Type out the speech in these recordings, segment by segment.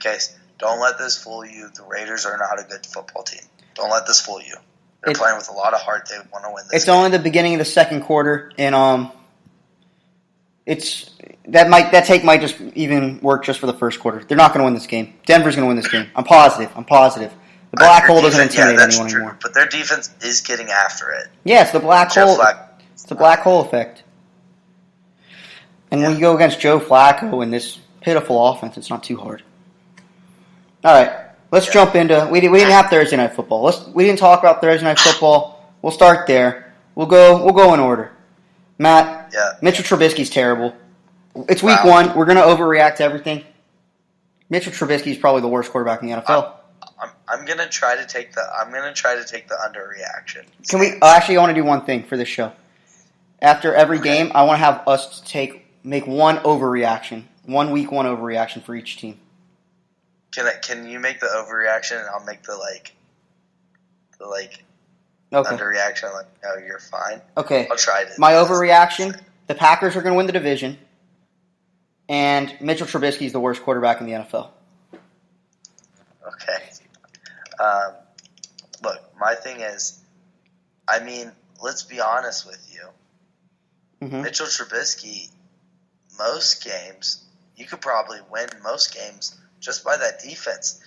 case. Don't let this fool you. The Raiders are not a good football team. Don't let this fool you. They're playing with a lot of heart. They want to win this game. Only the beginning of the second quarter, and that take might just even work just for the first quarter. They're not going to win this game. Denver's going to win this game. I'm positive. The black hole doesn't intimidate anyone anymore. But their defense is getting after it. Yeah, it's the black hole. It's the black hole effect. And when you go against Joe Flacco and this pitiful offense, it's not too hard. All right, let's jump into. We didn't have Thursday night football. We didn't talk about Thursday night football. We'll start there. We'll go in order. Matt, Mitchell Trubisky's terrible. It's week 1. We're going to overreact to everything. Mitchell Trubisky's probably the worst quarterback in the NFL. I'm going to try to take the underreaction. Can we actually I want to do one thing for this show. After every game, I want to have us make one overreaction. 1 week 1 overreaction for each team. Can you make the overreaction and I'll make the okay. underreaction? Like, no, you're fine. Okay. I'll try to. My overreaction: the Packers are going to win the division, and Mitchell Trubisky is the worst quarterback in the NFL. Okay. Look, my thing is, let's be honest with you. Mm-hmm. Mitchell Trubisky, most games, you could probably win most games just by that defense.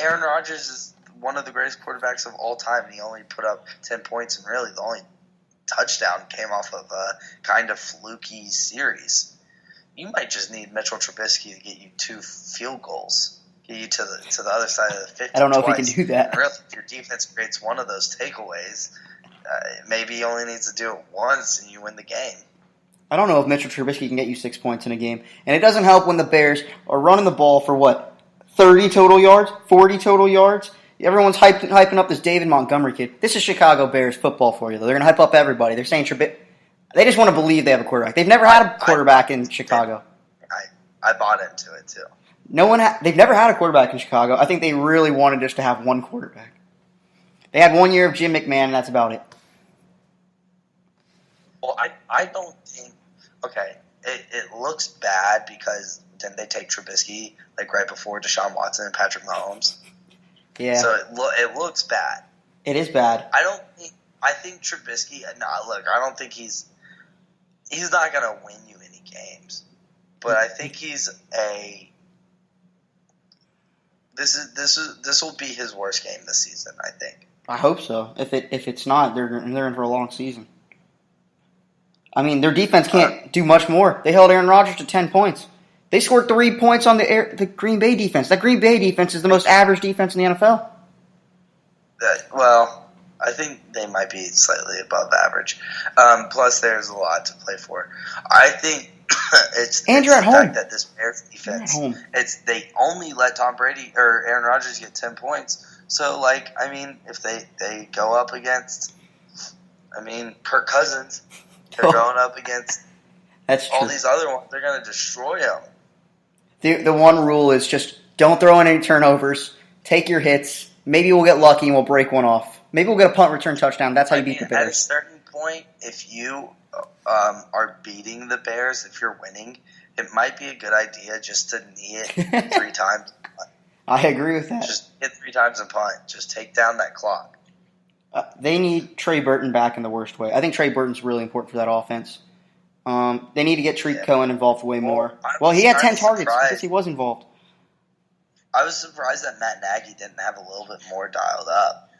Aaron Rodgers is one of the greatest quarterbacks of all time, and he only put up 10 points, and really the only touchdown came off of a kind of fluky series. You might just need Mitchell Trubisky to get you 2 field goals, get you to the other side of the 50. I don't know if he can do that. And really, if your defense creates one of those takeaways, maybe he only needs to do it once, and you win the game. I don't know if Mitchell Trubisky can get you 6 points in a game. And it doesn't help when the Bears are running the ball for, 30 total yards? 40 total yards? Everyone's hyping up this David Montgomery kid. This is Chicago Bears football for you, though. They're going to hype up everybody. They're saying they just want to believe they have a quarterback. They've never had a quarterback in Chicago. I bought into it, too. They've never had a quarterback in Chicago. I think they really wanted just to have one quarterback. They had 1 year of Jim McMahon, and that's about it. Well, I don't think... Okay, it looks bad because then they take Trubisky right before Deshaun Watson and Patrick Mahomes. Yeah. So it looks bad. It is bad. I think Trubisky... I don't think he's not going to win you any games. But I think he's a... This will be his worst game this season, I think. I hope so. If it's not, they're in for a long season. Their defense can't do much more. They held Aaron Rodgers to 10 points. They scored 3 points on the Green Bay defense. That Green Bay defense is the most average defense in the NFL. I think they might be slightly above average. Plus, there's a lot to play for. I think it's you're at the home. fact that this Bears defense, they only let Tom Brady or Aaron Rodgers get 10 points. So, if they go up against, Kirk Cousins, they're going up against all these other ones. They're going to destroy them. The one rule is just don't throw in any turnovers. Take your hits. Maybe we'll get lucky and we'll break one off. Maybe we'll get a punt return touchdown. That's how you beat the Bears. At a certain point, if you are beating the Bears, if you're winning, it might be a good idea just to knee it 3 times. I agree with that. Just hit 3 times and punt. Just take down that clock. They need Trey Burton back in the worst way. I think Trey Burton's really important for that offense. They need to get Tariq Cohen involved way more. Well, he had 10 targets. I guess he was involved. I was surprised that Matt Nagy didn't have a little bit more dialed up.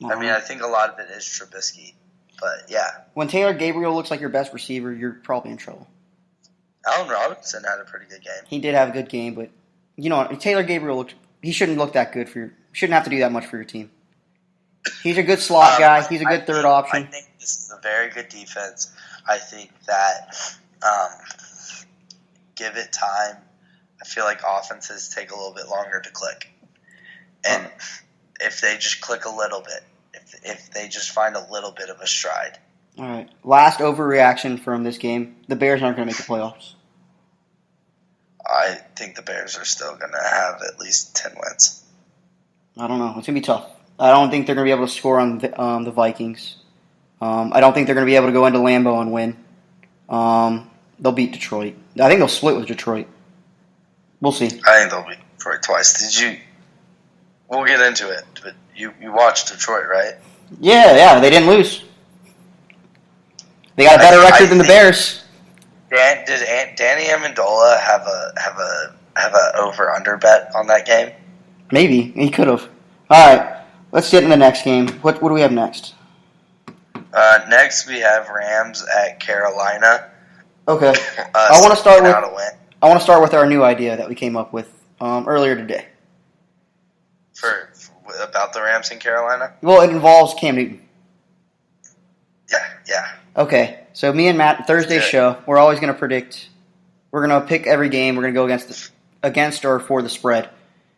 I think a lot of it is Trubisky. But, yeah. When Taylor Gabriel looks like your best receiver, you're probably in trouble. Allen Robinson had a pretty good game. He did have a good game, but, Taylor Gabriel he shouldn't look that good shouldn't have to do that much for your team. He's a good slot guy. He's a good third option. I think this is a very good defense. I think that give it time. I feel like offenses take a little bit longer to click. And if they just click a little bit, if they just find a little bit of a stride. All right. Last overreaction from this game. The Bears aren't going to make the playoffs. I think the Bears are still going to have at least 10 wins. I don't know. It's going to be tough. I don't think they're going to be able to score on the Vikings. I don't think they're going to be able to go into Lambeau and win. They'll beat Detroit. I think they'll split with Detroit. We'll see. I think they'll beat Detroit twice. Did you? We'll get into it, but you watched Detroit, right? Yeah, they didn't lose. They got a better record than the Bears. Did Danny Amendola have a over/under bet on that game? Maybe he could have. All right, let's get in the next game. What do we have next? Next we have Rams at Carolina. Okay, I want to start with our new idea that we came up with earlier today. About the Rams in Carolina? Well, it involves Cam Newton. Yeah. Okay, so me and Matt, Thursday's show, we're always going to predict. We're going to pick every game. We're going to go against or for the spread.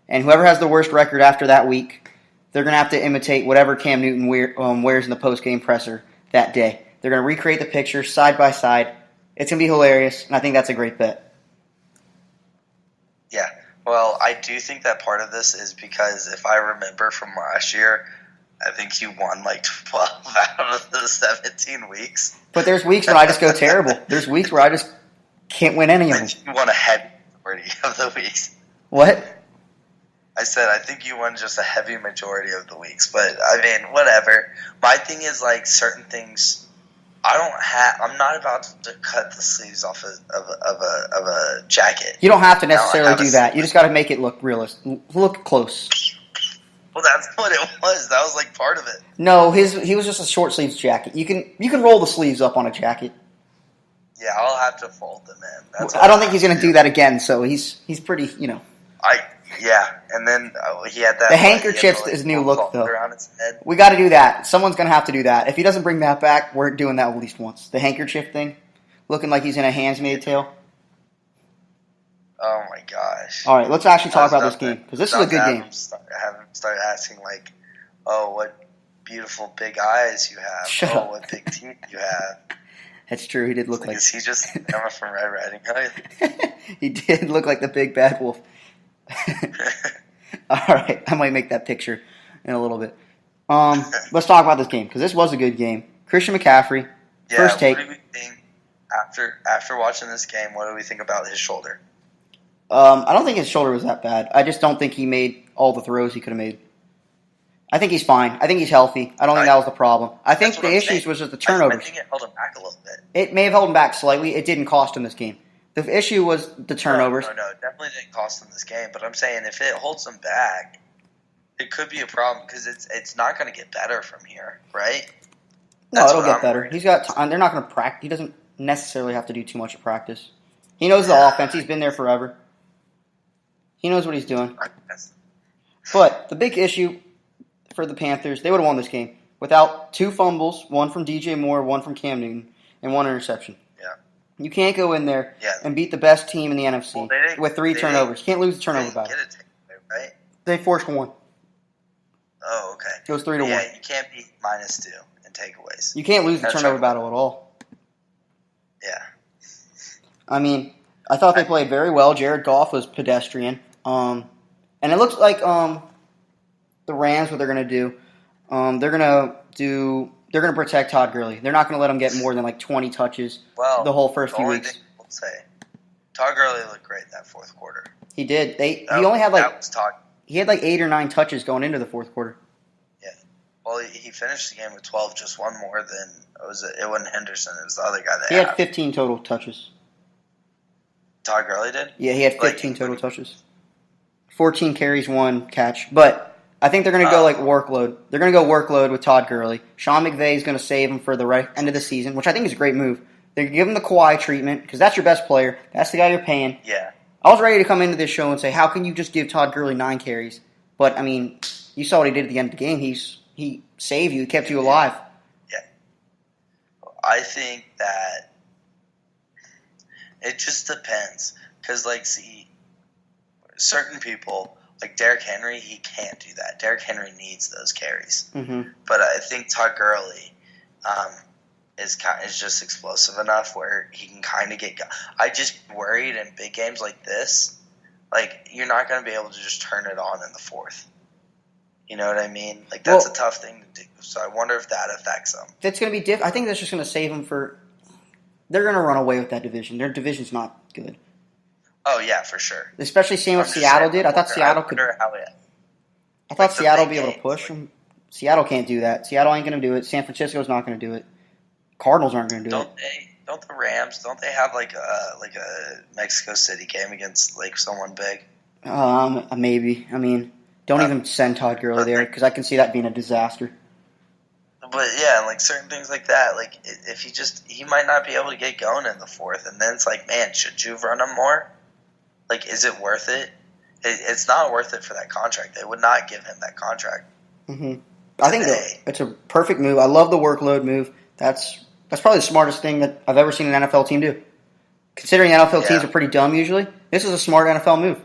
And whoever has the worst record after that week, they're going to have to imitate whatever Cam Newton wears in the post-game presser that day. They're going to recreate the picture side by side. It's going to be hilarious, and I think that's a great bet. Yeah. Well, I do think that part of this is because if I remember from last year, I think you won like 12 out of the 17 weeks. But there's weeks when I just go terrible. There's weeks where I just can't win any of them. You won a heavy majority of the weeks. What? I said I think you won just a heavy majority of the weeks. But, I mean, whatever. My thing is, like, certain things I'm not about to cut the sleeves off of a jacket. You don't have to necessarily do that. You just got to make it look realistic. Look close. Well, that's what it was. That was like part of it. No, he was just a short sleeves jacket. You can roll the sleeves up on a jacket. Yeah, I'll have to fold them in. I don't think he's going to do that again. So he's pretty, and then he had that. The handkerchief's his new look, though. We got to do that. Someone's going to have to do that. If he doesn't bring that back, we're doing that at least once. The handkerchief thing, looking like he's in a Handmaid's Tale. Oh my gosh! All right, let's actually talk about this game because this is a good game. Have him start asking like, "Oh, what beautiful big eyes you have! Shut up. What big teeth you have!" That's true. He did look like. Is he just Emma from Red Riding Hood? He did look like the big bad wolf. All right, I might make that picture in a little bit. Let's talk about this game because this was a good game. Christian McCaffrey, first take. What do we think after watching this game? What do we think about his shoulder? I don't think his shoulder was that bad. I just don't think he made all the throws he could have made. I think he's fine. I think he's healthy. I don't think that was the problem. I think the issues was just the turnovers. I think it held him back a little bit. It may have held him back slightly. It didn't cost him this game. The issue was the turnovers. No, it definitely didn't cost him this game. But I'm saying if it holds him back, it could be a problem because it's not going to get better from here, right? No, it'll get better. He's got time. They're not going to practice. He doesn't necessarily have to do too much of practice. He knows the offense. He's been there forever. He knows what he's doing. But the big issue for the Panthers, they would have won this game without 2 fumbles, one from DJ Moore, one from Cam Newton, and 1 interception. You can't go in there and beat the best team in the NFC with 3 turnovers. You can't lose the turnover battle. Right? They forced 1. Oh, okay. It was 3-1. Yeah, you can't beat -2 in takeaways. You can't lose the turnover battle at all. Yeah. I mean, I thought they played very well. Jared Goff was pedestrian. And it looks like the Rams, what they're going to do, they're going to protect Todd Gurley. They're not going to let him get more than like 20 touches the whole first few weeks. Thing say, Todd Gurley looked great in that fourth quarter. He did. He only had he had like 8 or 9 touches going into the fourth quarter. Yeah. Well, he finished the game with 12, just one more than it wasn't Henderson. It was the other guy. He had 15 total touches. Todd Gurley did? Yeah, he had 15 total touches. 14 carries, 1 catch. But I think they're going to go workload. They're going to go workload with Todd Gurley. Sean McVay is going to save him for the end of the season, which I think is a great move. They're going to give him the Kawhi treatment because that's your best player. That's the guy you're paying. Yeah. I was ready to come into this show and say, how can you just give Todd Gurley 9 carries? But, I mean, you saw what he did at the end of the game. He saved you. He kept you alive. Yeah. I think that it just depends. Because, certain people, like Derrick Henry, he can't do that. Derrick Henry needs those carries. Mm-hmm. But I think Todd Gurley is just explosive enough where he can kind of get – I just worried in big games like this, you're not going to be able to just turn it on in the fourth. You know what I mean? That's a tough thing to do. So I wonder if that affects them. That's going to be I think that's just going to save them for – they're going to run away with that division. Their division's not good. Oh yeah, for sure. Especially seeing what Seattle did. I thought Seattle could. I thought Seattle would be able to push them. Seattle can't do that. Seattle ain't going to do it. San Francisco's not going to do it. Cardinals aren't going to do it. Don't the Rams? Don't they have like a Mexico City game against like someone big? Maybe. I mean, don't even send Todd Gurley there because I can see that being a disaster. But yeah, like certain things like that, like if he might not be able to get going in the fourth, and then it's like, man, should you run him more? Like, is it worth it? It's not worth it for that contract. They would not give him that contract. Mm-hmm. I think it's a perfect move. I love the workload move. That's probably the smartest thing that I've ever seen an NFL team do. Considering NFL teams are pretty dumb usually, this is a smart NFL move.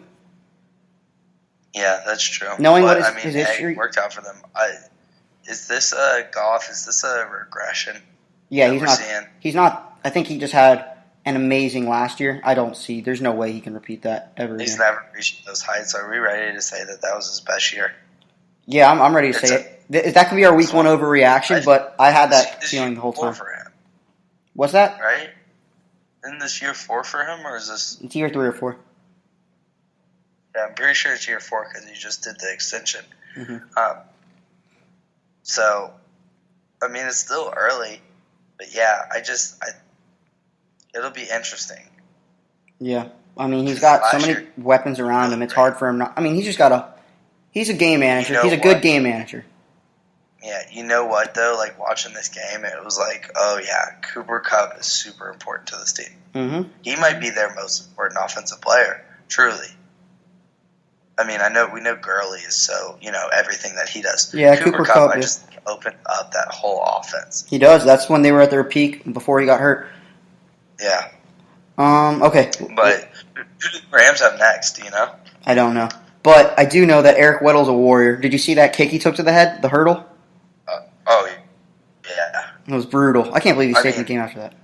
Yeah, that's true. Knowing what his history... It worked out for them. Is this Goff? Is this a regression? Yeah, he's not. I think he just had an amazing last year. There's no way he can repeat that ever again. He's never reached those heights. Are we ready to say that was his best year? Yeah, I'm ready to say it. That could be our week one overreaction, but I had that feeling the whole time. For him. What's that? Right? Isn't this year 4 for him, or is this... It's year 3 or 4. Yeah, I'm pretty sure it's year 4 because he just did the extension. Mm-hmm. So, I mean, it's still early, but yeah, it'll be interesting. Yeah, I mean, he's got so many weapons around him. It's hard for him not. I mean, he's a game manager. He's a good game manager. Yeah, you know what though? Like watching this game, it was like, oh yeah, Cooper Kupp is super important to this team. Mm-hmm. He might be their most important offensive player, truly. I mean, we know Gurley is so, everything that he does. Yeah, Cooper Kupp just opened up that whole offense. He does. That's when they were at their peak before he got hurt. Yeah. Okay. But who do the Rams have next, do you know? I don't know. But I do know that Eric Weddle's a warrior. Did you see that kick he took to the head, the hurdle? Yeah. It was brutal. I can't believe he stayed in the game after that.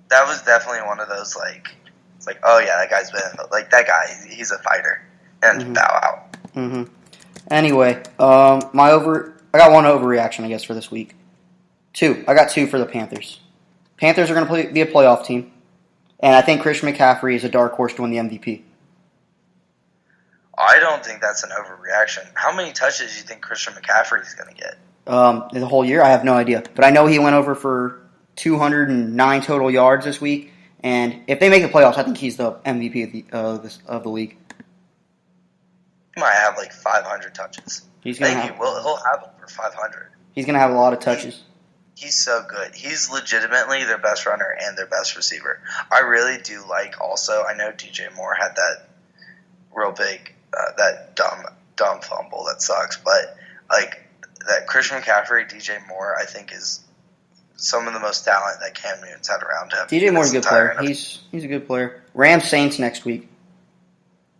That was definitely one of those, it's like, oh yeah, that guy's been, that guy, he's a fighter. And bow out. Mm-hmm. Anyway, I got one overreaction, I guess, for this week. 2. I got 2 for the Panthers. Panthers are going to be a playoff team. And I think Christian McCaffrey is a dark horse to win the MVP. I don't think that's an overreaction. How many touches do you think Christian McCaffrey is going to get? The whole year? I have no idea. But I know he went over for 209 total yards this week. And if they make the playoffs, I think he's the MVP of the league. He might have 500 touches. He'll have over 500. He's going to have a lot of touches. He's so good. He's legitimately their best runner and their best receiver. I really do also, I know DJ Moore had that real big, that dumb fumble that sucks, but that Christian McCaffrey, DJ Moore, I think is some of the most talent that Cam Newton's had around him. DJ Moore's a good player. He's a good player. Rams Saints next week.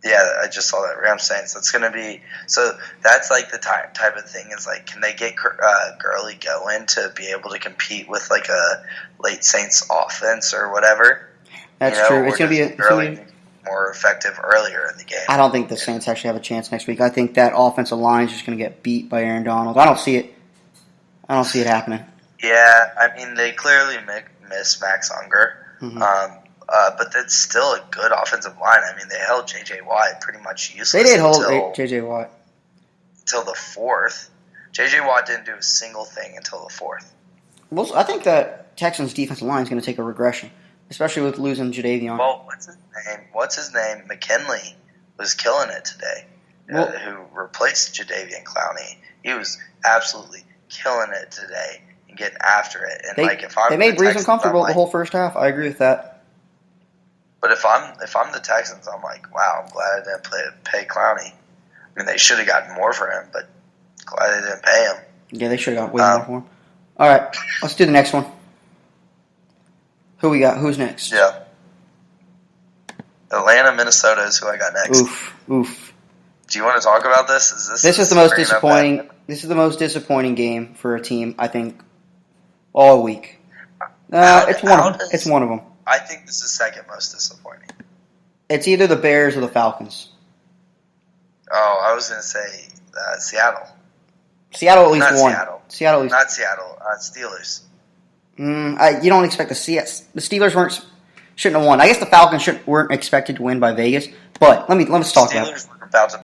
Yeah, I just saw that. Rams Saints. That's going to be so. That's the type of thing is can they get Gurley going to be able to compete with a late Saints offense or whatever? That's true. It's going to be more effective earlier in the game. I don't think the Saints actually have a chance next week. I think that offensive line is just going to get beat by Aaron Donald. I don't see it happening. Yeah, I mean they clearly miss Max Unger. Mm-hmm. But that's still a good offensive line. I mean, they held J.J. Watt pretty much useless. They did hold J.J. Watt. Until the 4th. J.J. Watt didn't do a single thing until the 4th. Well, I think that Texans' defensive line is going to take a regression, especially with losing Jadeveon. Well, what's his name? McKinley was killing it today, who replaced Jadeveon Clowney. He was absolutely killing it today and getting after it. And they made Breeze uncomfortable the whole first half. I agree with that. But if I'm the Texans, I'm wow, I'm glad I didn't pay Clowney. I mean, they should have gotten more for him, but glad they didn't pay him. Yeah, they should have got way more for him. All right, let's do the next one. Who we got? Who's next? Yeah. Atlanta, Minnesota is who I got next. Oof. Do you want to talk about this? This is the most disappointing. This is the most disappointing game for a team, I think, all week. It's one of them. I think this is second most disappointing. It's either the Bears or the Falcons. Oh, I was going to say Seattle. Seattle at least won. Seattle. Not Seattle. Steelers. You don't expect the Steelers weren't. shouldn't have won. I guess the Falcons weren't expected to win by Vegas, but let's talk about it. Steelers were about to